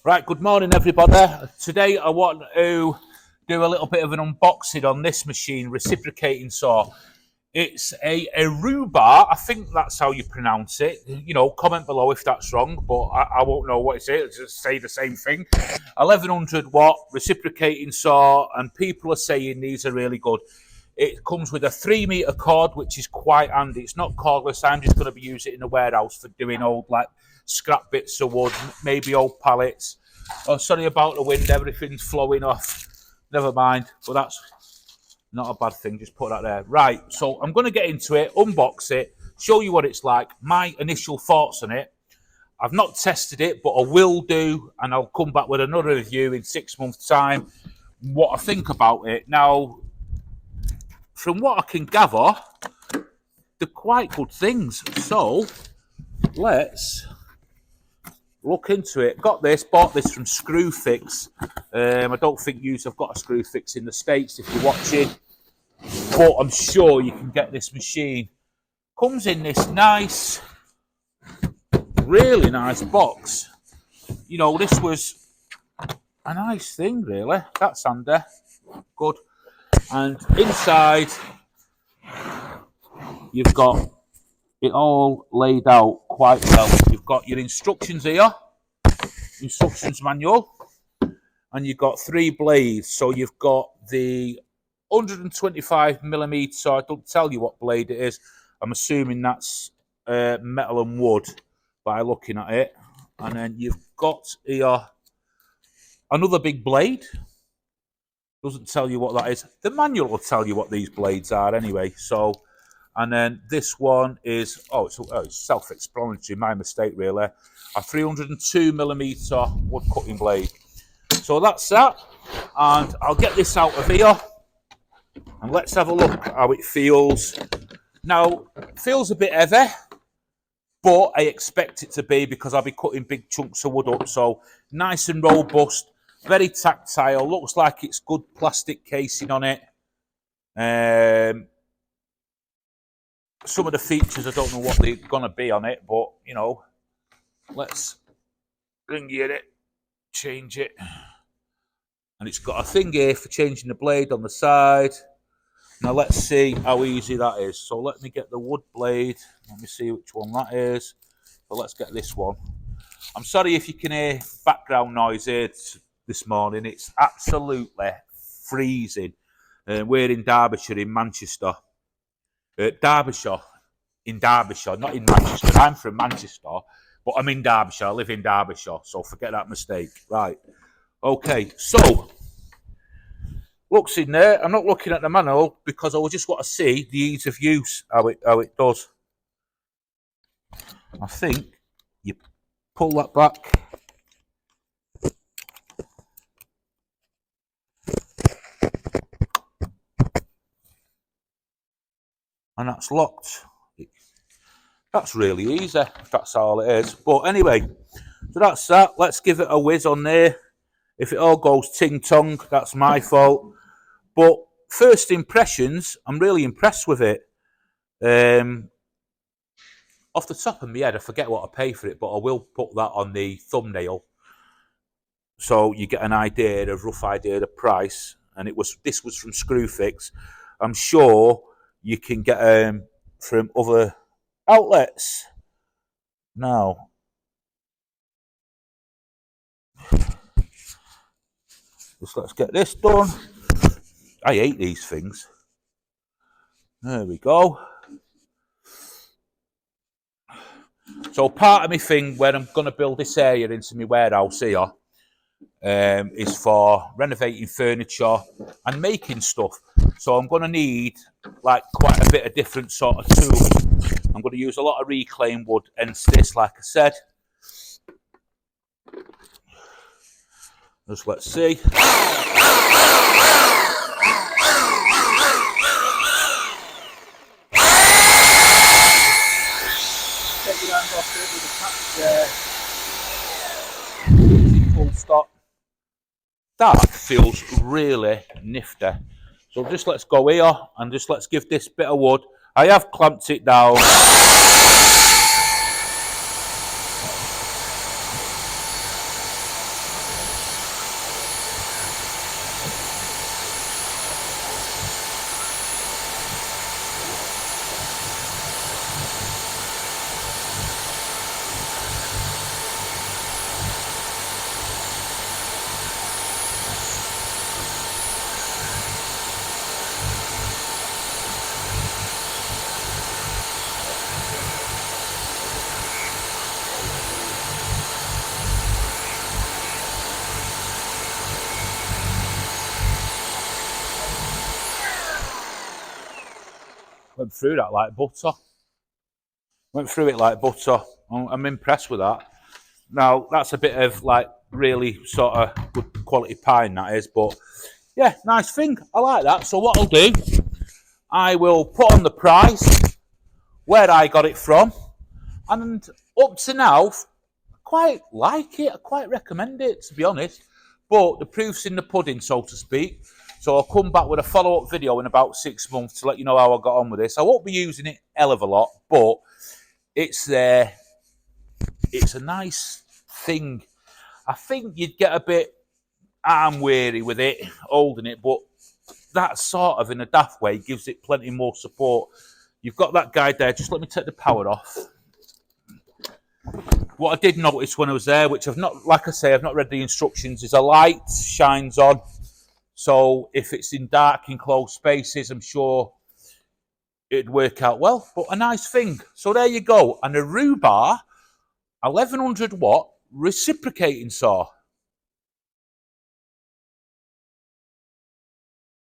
Right, good morning everybody. Today I want to do a little bit of an unboxing on this machine, Reciprocating saw. It's a Erbauer, I think that's how you pronounce it. You know, comment below if that's wrong, but I won't know what it is, it'll just say the same thing. 1100 watt reciprocating saw, and people are saying these are really good. It comes with a 3 meter cord, which is quite handy. It's not cordless. I'm just going to be using it in the warehouse for doing old like scrap bits of wood, maybe old pallets. Oh, sorry about the wind. Everything's flowing off. Never mind. But that's not a bad thing. Just put that there. Right. So I'm going to get into it, unbox it, show you what it's like, my initial thoughts on it. I've not tested it, but I will do, and I'll come back with another review in 6 months' time, what I think about it. Now, from what I can gather, they're quite good things. So let's look into it. Bought this from Screwfix. I don't think you've got a Screwfix in the States if you're watching, but I'm sure you can get this machine. Comes in this nice, really nice box. You know, this was a nice thing, really. That's handy. Good. And inside, you've got it all laid out quite well. You've got your instructions here, instructions manual, and you've got 3 blades. So you've got the 125mm. I don't tell you what blade it is. I'm assuming that's metal and wood by looking at it. And then you've got here another big blade. Doesn't tell you what that is. The manual will tell you what these blades are anyway. So, and then this one is, it's self-explanatory, my mistake really. A 302mm wood cutting blade. So that's that. And I'll get this out of here. And let's have a look how it feels. Now, it feels a bit heavy, but I expect it to be because I'll be cutting big chunks of wood up. So nice and robust. Very tactile, looks like it's good plastic casing on it. Some of the features, I don't know what they're going to be on it, but, you know, let's bring it, change it. And it's got a thing here for changing the blade on the side. Now, let's see how easy that is. So let me get the wood blade. Let me see which one that is. So let's get this one. I'm sorry if you can hear background noise here this morning. It's absolutely freezing. We're in Derbyshire, in Manchester. Derbyshire, in Derbyshire, not in Manchester. I'm from Manchester, but I'm in Derbyshire. I live in Derbyshire, so forget that mistake. Right. Okay, so looks in there. I'm not looking at the manual because I just want to see the ease of use, how it does. I think you pull that back. And that's locked. That's really easy, if that's all it is. But anyway, so that's that. Let's give it a whiz on there. If it all goes ting-tong, that's my fault. But first impressions, I'm really impressed with it. Off the top of my head, I forget what I pay for it, but I will put that on the thumbnail so you get an idea, a rough idea of the price. And this was from Screwfix. I'm sure you can get from other outlets. Now, let's get this done. I hate these things. There we go. So part of my thing where I'm going to build this area into my warehouse here is for renovating furniture and making stuff. So I'm going to need like quite a bit of different sort of tools. I'm going to use a lot of reclaimed wood, hence this, like I said. Just let's see. Take your hand off it with a catch there. Full stop. That feels really nifty. So just let's go here and just let's give this bit of wood. I have clamped it down. Went through that like butter. Went through it like butter. I'm impressed with that. Now, that's a bit of like really sort of good quality pine, that is. But yeah, nice thing. I like that. So what I'll do, I will put on the price, where I got it from. And up to now, I quite like it. I quite recommend it, to be honest. But the proof's in the pudding, so to speak. So I'll come back with a follow-up video in about 6 months to let you know how I got on with this. I won't be using it hell of a lot, but it's there. It's a nice thing. I think you'd get a bit arm weary with it, holding it, but that sort of, in a daft way, gives it plenty more support. You've got that guide there. Just let me take the power off. What I did notice when I was there, which I've not, like I say, I've not read the instructions, is a light shines on. So if it's in dark, enclosed spaces, I'm sure it'd work out well. But a nice thing. So there you go. An Erbauer 1100 watt reciprocating saw.